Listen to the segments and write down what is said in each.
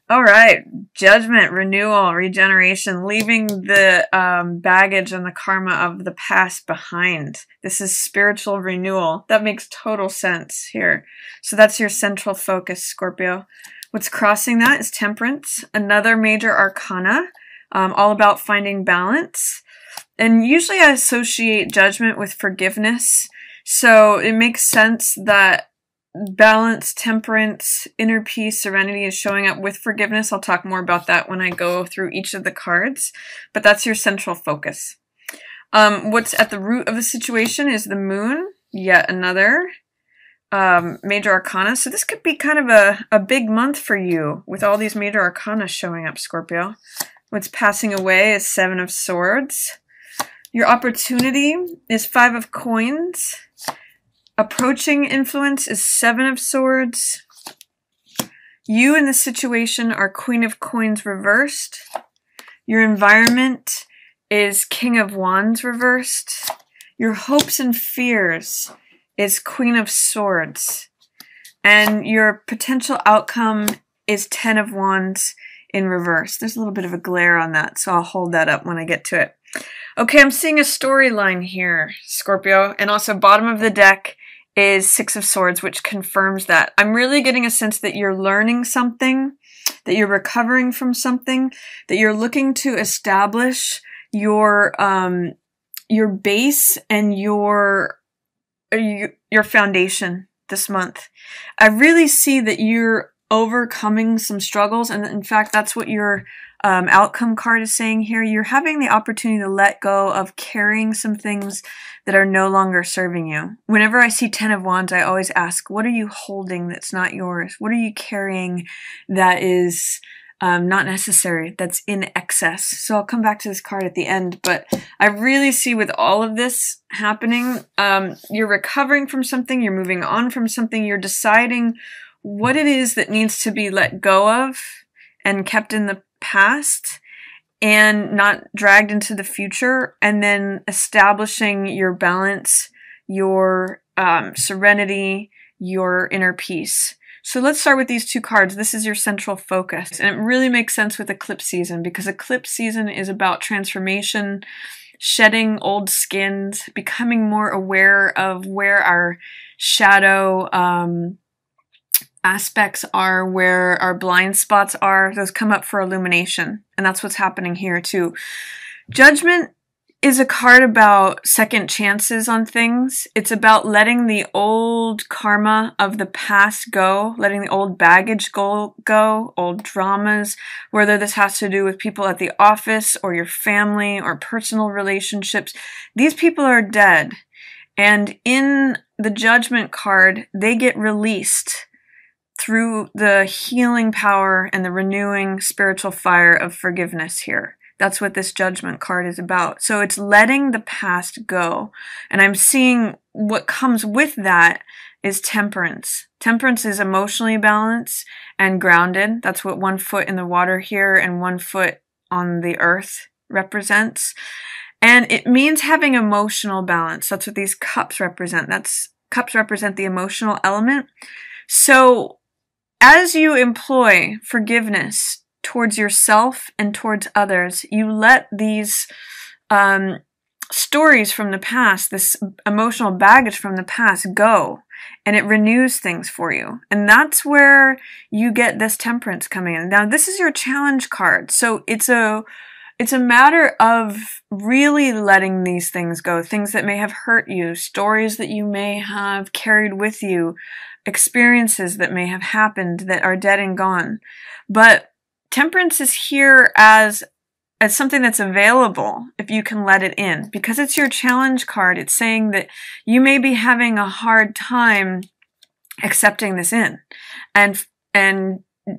All right. Judgment, renewal, regeneration, leaving the baggage and the karma of the past behind. This is spiritual renewal. That makes total sense here. So that's your central focus, Scorpio. What's crossing that is temperance, another major arcana, all about finding balance. And usually I associate judgment with forgiveness. So it makes sense that balance, temperance, inner peace, serenity is showing up with forgiveness. I'll talk more about that when I go through each of the cards, but that's your central focus. What's at the root of the situation is the moon, yet another major arcana. So this could be kind of a big month for you with all these major arcana showing up, Scorpio. What's passing away is Seven of Swords. Your opportunity is Five of Coins. Approaching influence is Seven of Swords. You in the situation are Queen of Coins reversed. Your environment is King of Wands reversed. Your hopes and fears is Queen of Swords. And your potential outcome is Ten of Wands in reverse. There's a little bit of a glare on that, so I'll hold that up when I get to it. Okay, I'm seeing a storyline here, Scorpio, and also bottom of the deck is Six of Swords, which confirms that. I'm really getting a sense that you're learning something, that you're recovering from something, that you're looking to establish your base and your foundation this month. I really see that you're overcoming some struggles, and in fact, that's what your outcome card is saying here. You're having the opportunity to let go of carrying some things that are no longer serving you. Whenever I see Ten of Wands, I always ask, what are you holding that's not yours? What are you carrying that is not necessary, that's in excess? So I'll come back to this card at the end, but I really see with all of this happening, you're recovering from something, you're moving on from something, you're deciding what it is that needs to be let go of and kept in the past and not dragged into the future, and then establishing your balance, your serenity, your inner peace. So let's start with these two cards. This is your central focus, and it really makes sense with eclipse season, because eclipse season is about transformation, shedding old skins, becoming more aware of where our shadow aspects are, where our blind spots are. Those come up for illumination, and that's what's happening here too. Judgment is a card about second chances on things. It's about letting the old karma of the past go, letting the old baggage go, old dramas, whether this has to do with people at the office or your family or personal relationships. These people are dead, and in the Judgment card, they get released through the healing power and the renewing spiritual fire of forgiveness here. That's what this Judgment card is about. So it's letting the past go. And I'm seeing what comes with that is temperance. Temperance is emotionally balanced and grounded. That's what 1 foot in the water here and 1 foot on the earth represents. And it means having emotional balance. That's what these cups represent. Cups represent the emotional element. So as you employ forgiveness towards yourself and towards others, you let these stories from the past, this emotional baggage from the past go, and it renews things for you. And that's where you get this temperance coming in. Now, this is your challenge card. So it's a matter of really letting these things go, things that may have hurt you, stories that you may have carried with you, experiences that may have happened that are dead and gone. But temperance is here as something that's available if you can let it in. Because it's your challenge card, it's saying that you may be having a hard time accepting this in and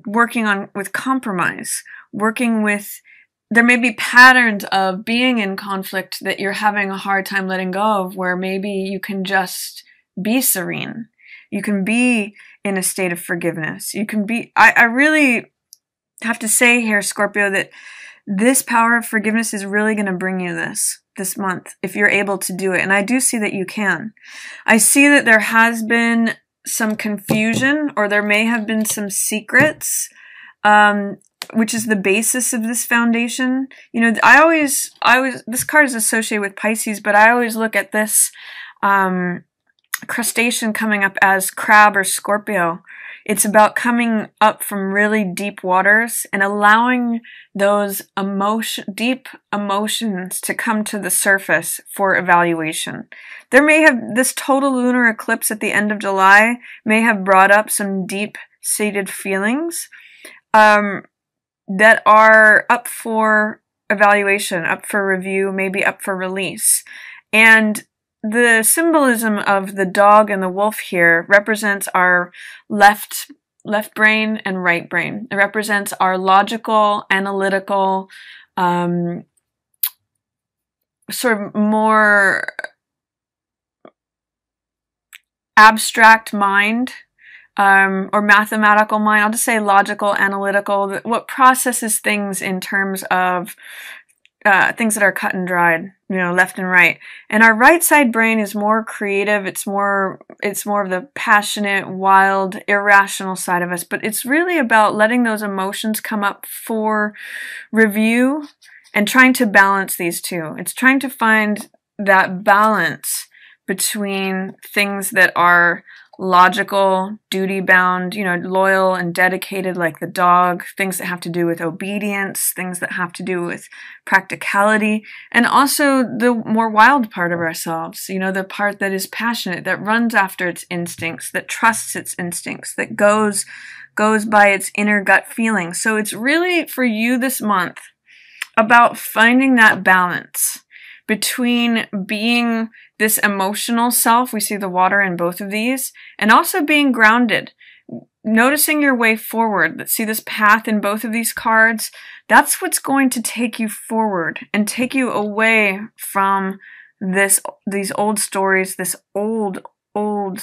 working with compromise, there may be patterns of being in conflict that you're having a hard time letting go of, where maybe you can just be serene. You can be in a state of forgiveness. You can be, I really have to say here, Scorpio, that this power of forgiveness is really going to bring you this month, if you're able to do it. And I do see that you can. I see that there has been some confusion, or there may have been some secrets which is the basis of this foundation. You know, this card is associated with Pisces, but I always look at this crustacean coming up as crab or Scorpio. It's about coming up from really deep waters and allowing those deep emotions to come to the surface for evaluation. There may have, this total lunar eclipse at the end of July may have brought up some deep-seated feelings that are up for evaluation, up for review, maybe up for release. And the symbolism of the dog and the wolf here represents our left brain and right brain. It represents our logical, analytical, sort of more abstract mind, or mathematical mind. I'll just say logical, analytical, what processes things in terms of things that are cut and dried, you know, left and right. And our right side brain is more creative. It's more of the passionate, wild, irrational side of us. But it's really about letting those emotions come up for review and trying to balance these two. It's trying to find that balance between things that are logical, duty-bound, you know, loyal and dedicated like the dog, things that have to do with obedience, things that have to do with practicality, and also the more wild part of ourselves, you know, the part that is passionate, that runs after its instincts, that trusts its instincts, that goes by its inner gut feeling. So it's really, for you this month, about finding that balance between being this emotional self, we see the water in both of these, and also being grounded, noticing your way forward. Let's see this path in both of these cards. That's what's going to take you forward and take you away from these old stories, this old, you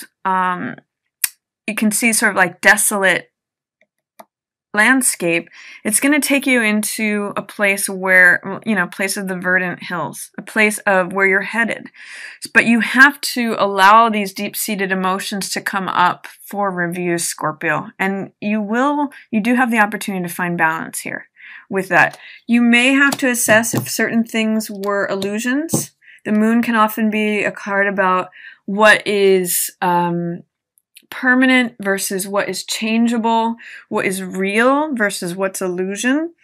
can see sort of like desolate landscape. It's going to take you into a place where, you know, place of the verdant hills, a place of where you're headed. But you have to allow these deep-seated emotions to come up for review, Scorpio. And you do have the opportunity to find balance here with that. You may have to assess if certain things were illusions. The moon can often be a card about what is permanent versus what is changeable, what is real versus what's illusion.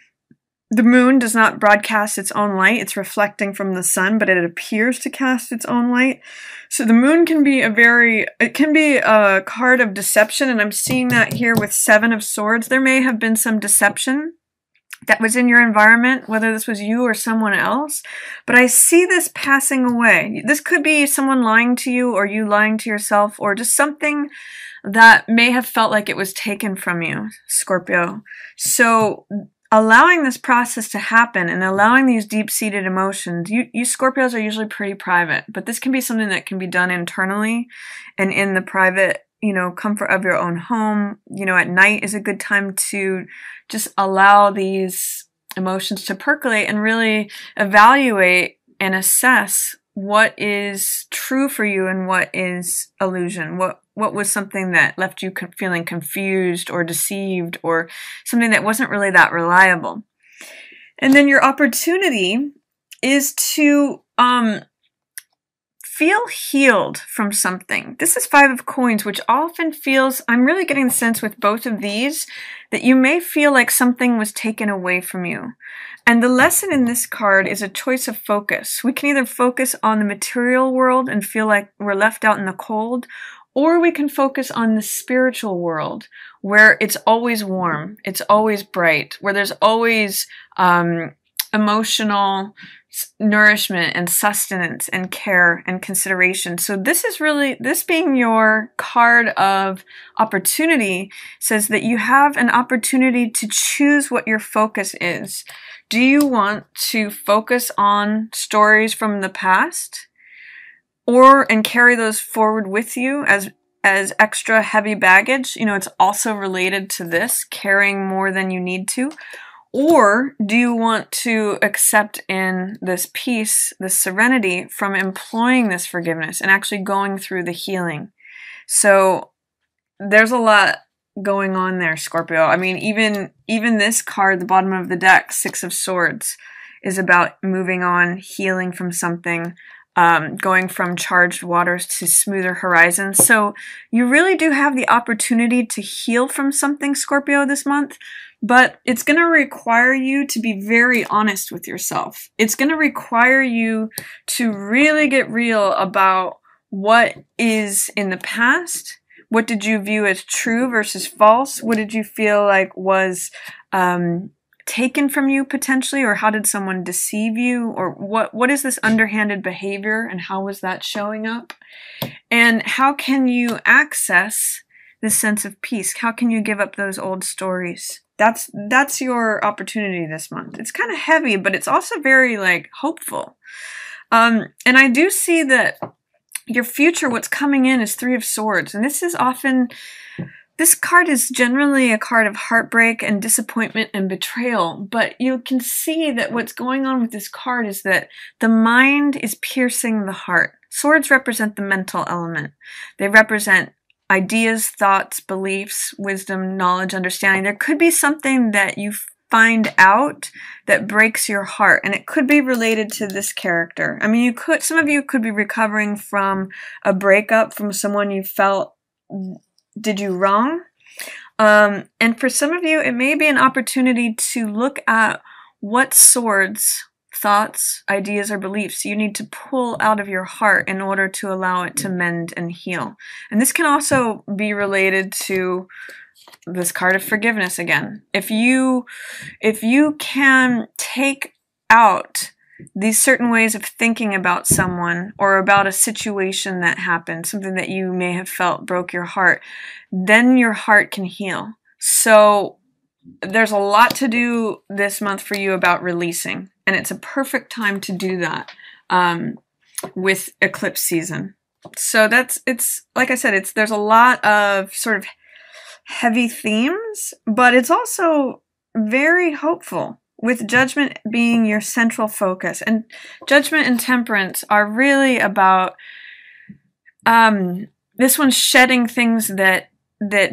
The moon does not broadcast its own light. It's reflecting from the sun, but it appears to cast its own light. So the moon can be a card of deception, and I'm seeing that here with Seven of Swords. There may have been some deception that was in your environment, whether this was you or someone else, but I see this passing away. This could be someone lying to you, or you lying to yourself, or just something that may have felt like it was taken from you, Scorpio. So allowing this process to happen and allowing these deep-seated emotions, you Scorpios are usually pretty private, but this can be something that can be done internally and in the private, you know, comfort of your own home. You know, at night is a good time to just allow these emotions to percolate and really evaluate and assess what is true for you and what is illusion. What was something that left you feeling confused or deceived, or something that wasn't really that reliable. And then your opportunity is to feel healed from something. This is Five of Coins, which often feels, I'm really getting the sense with both of these, that you may feel like something was taken away from you. And the lesson in this card is a choice of focus. We can either focus on the material world and feel like we're left out in the cold, or we can focus on the spiritual world, where it's always warm, it's always bright, where there's always emotional nourishment and sustenance and care and consideration. So this is really, this being your card of opportunity, says that you have an opportunity to choose what your focus is. Do you want to focus on stories from the past, and carry those forward with you as extra heavy baggage? You know, it's also related to this, carrying more than you need to. Or do you want to accept in this peace, this serenity, from employing this forgiveness and actually going through the healing? So there's a lot going on there, Scorpio. I mean, even this card, the bottom of the deck, Six of Swords, is about moving on, healing from something, going from charged waters to smoother horizons. So you really do have the opportunity to heal from something, Scorpio, this month, but it's going to require you to be very honest with yourself. It's going to require you to really get real about what is in the past. What did you view as true versus false? What did you feel like was taken from you potentially, or how did someone deceive you? Or what is this underhanded behavior and how was that showing up? And how can you access this sense of peace? How can you give up those old stories? That's your opportunity this month. It's kind of heavy, but it's also very like hopeful. And I do see that your future, what's coming in, is Three of Swords. And this card is generally a card of heartbreak and disappointment and betrayal. But you can see that what's going on with this card is that the mind is piercing the heart. Swords represent the mental element. They represent ideas, thoughts, beliefs, wisdom, knowledge, understanding. There could be something that you find out that breaks your heart, and it could be related to this character. I mean, some of you could be recovering from a breakup from someone you felt did you wrong. And for some of you, it may be an opportunity to look at what swords, thoughts, ideas, or beliefs you need to pull out of your heart in order to allow it to mend and heal. And this can also be related to this card of forgiveness again. If you can take out these certain ways of thinking about someone or about a situation that happened, something that you may have felt broke your heart, then your heart can heal. So there's a lot to do this month for you about releasing, and it's a perfect time to do that with eclipse season. So it's like I said, there's a lot of sort of heavy themes, but it's also very hopeful, with Judgment being your central focus. And Judgment and Temperance are really about this one's shedding things that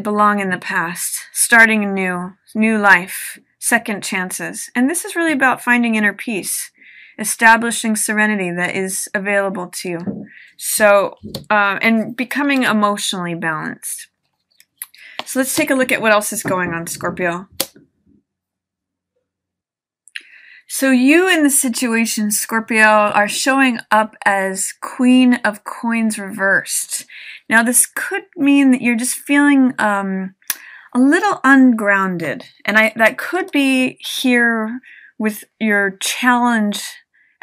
belong in the past, starting a new life, second chances. And this is really about finding inner peace, establishing serenity that is available to you. So, and becoming emotionally balanced. So let's take a look at what else is going on, Scorpio. So you in the situation, Scorpio, are showing up as Queen of Coins reversed. Now this could mean that you're just feeling a little ungrounded. And that could be here with your challenge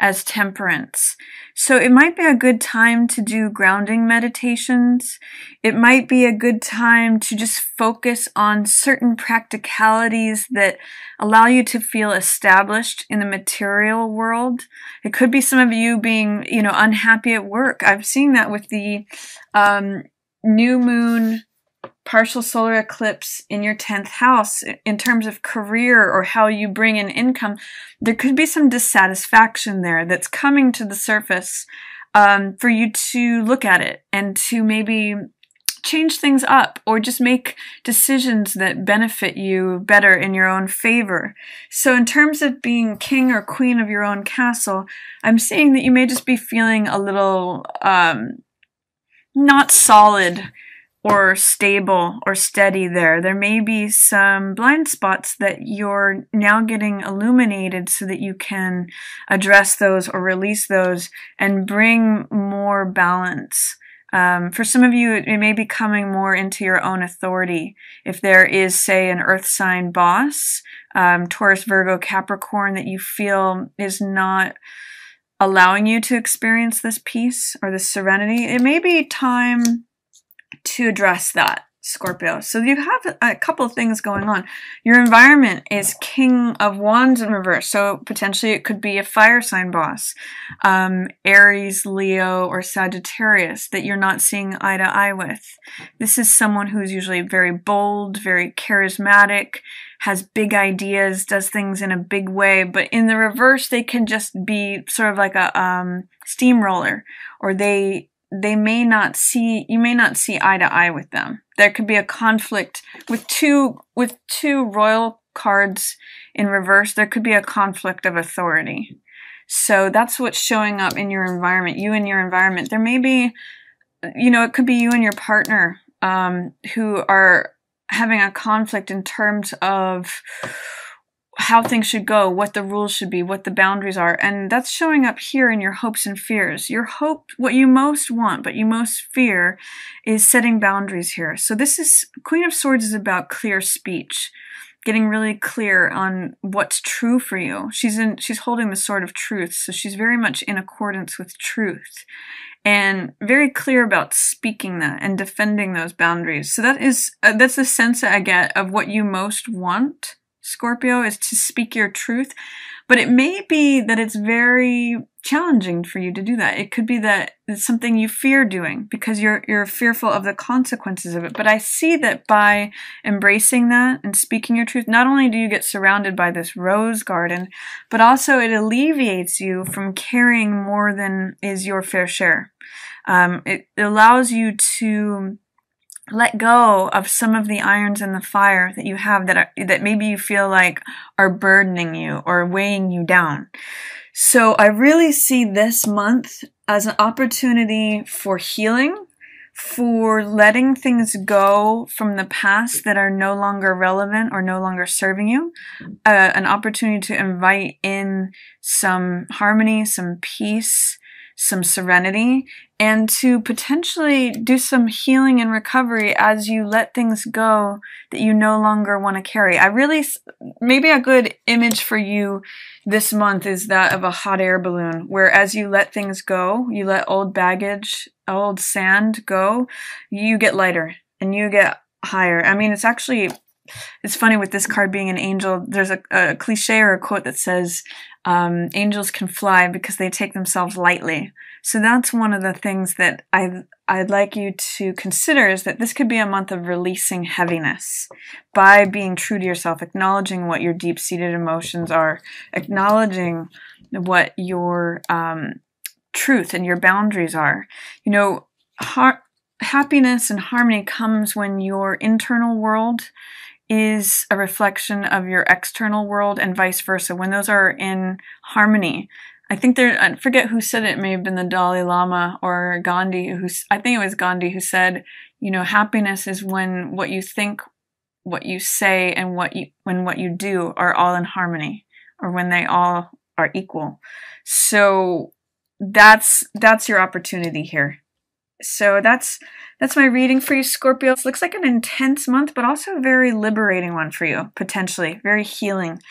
as Temperance. So it might be a good time to do grounding meditations. It might be a good time to just focus on certain practicalities that allow you to feel established in the material world. It could be some of you being, unhappy at work. I've seen that with the new moon partial solar eclipse in your 10th house in terms of career or how you bring in income. There could be some dissatisfaction there that's coming to the surface for you to look at it and to maybe change things up or just make decisions that benefit you better in your own favor. So in terms of being king or queen of your own castle, I'm seeing that you may just be feeling a little not solid or stable or steady there. There may be some blind spots that you're now getting illuminated so that you can address those or release those and bring more balance. For some of you, it may be coming more into your own authority. If there is, say, an earth sign boss, Taurus, Virgo, Capricorn, that you feel is not allowing you to experience this peace or this serenity, it may be time to address that, Scorpio. So you have a couple of things going on. Your environment is King of Wands in reverse, so potentially it could be a fire sign boss, Aries, Leo, or Sagittarius that you're not seeing eye to eye with. This is someone who's usually very bold, very charismatic, has big ideas, does things in a big way, but in the reverse, they can just be sort of like a steamroller, or they you may not see eye to eye with them. There could be a conflict with two royal cards in reverse. There could be a conflict of authority. So that's what's showing up in your environment, you and your environment. There may be, it could be you and your partner who are having a conflict in terms of how things should go, what the rules should be, what the boundaries are. And that's showing up here in your hopes and fears. Your hope, what you most want, but you most fear, is setting boundaries here. So this is, Queen of Swords is about clear speech, getting really clear on what's true for you. She's holding the sword of truth, so she's very much in accordance with truth. And very clear about speaking that and defending those boundaries. So that's the sense that I get of what you most want, Scorpio, is to speak your truth. But it may be that it's very challenging for you to do that. It could be that it's something you fear doing because you're fearful of the consequences of it. But I see that by embracing that and speaking your truth, not only do you get surrounded by this rose garden, but also it alleviates you from carrying more than is your fair share. It allows you to let go of some of the irons in the fire that you have that maybe you feel like are burdening you or weighing you down. So I really see this month as an opportunity for healing, for letting things go from the past that are no longer relevant or no longer serving you, an opportunity to invite in some harmony, some peace, some serenity, and to potentially do some healing and recovery as you let things go that you no longer want to carry. Maybe a good image for you this month is that of a hot air balloon, where as you let things go, you let old baggage, old sand go, you get lighter and you get higher. I mean, it's funny with this card being an angel. There's a cliche or a quote that says, angels can fly because they take themselves lightly. So that's one of the things that I'd like you to consider, is that this could be a month of releasing heaviness by being true to yourself, acknowledging what your deep-seated emotions are, acknowledging what your truth and your boundaries are. Happiness and harmony comes when your internal world is a reflection of your external world and vice versa. When those are in harmony, I forget who said it, may have been the Dalai Lama or Gandhi, I think it was Gandhi who said, happiness is when what you think, what you say, and when what you do are all in harmony, or when they all are equal. So that's your opportunity here. So that's my reading for you, Scorpio. It looks like an intense month, but also a very liberating one for you, potentially. Very healing.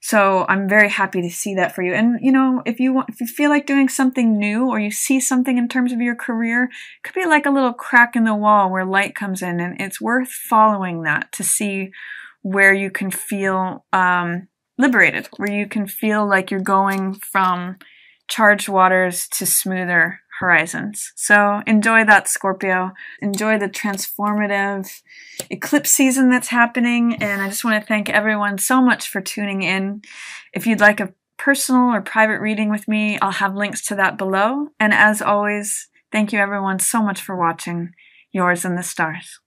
So I'm very happy to see that for you. And, if you feel like doing something new, or you see something in terms of your career, it could be like a little crack in the wall where light comes in, and it's worth following that to see where you can feel liberated, where you can feel like you're going from charged waters to smoother horizons. So enjoy that, Scorpio. Enjoy the transformative eclipse season that's happening. And I just want to thank everyone so much for tuning in. If you'd like a personal or private reading with me, I'll have links to that below. And as always, thank you everyone so much for watching. Yours in the stars.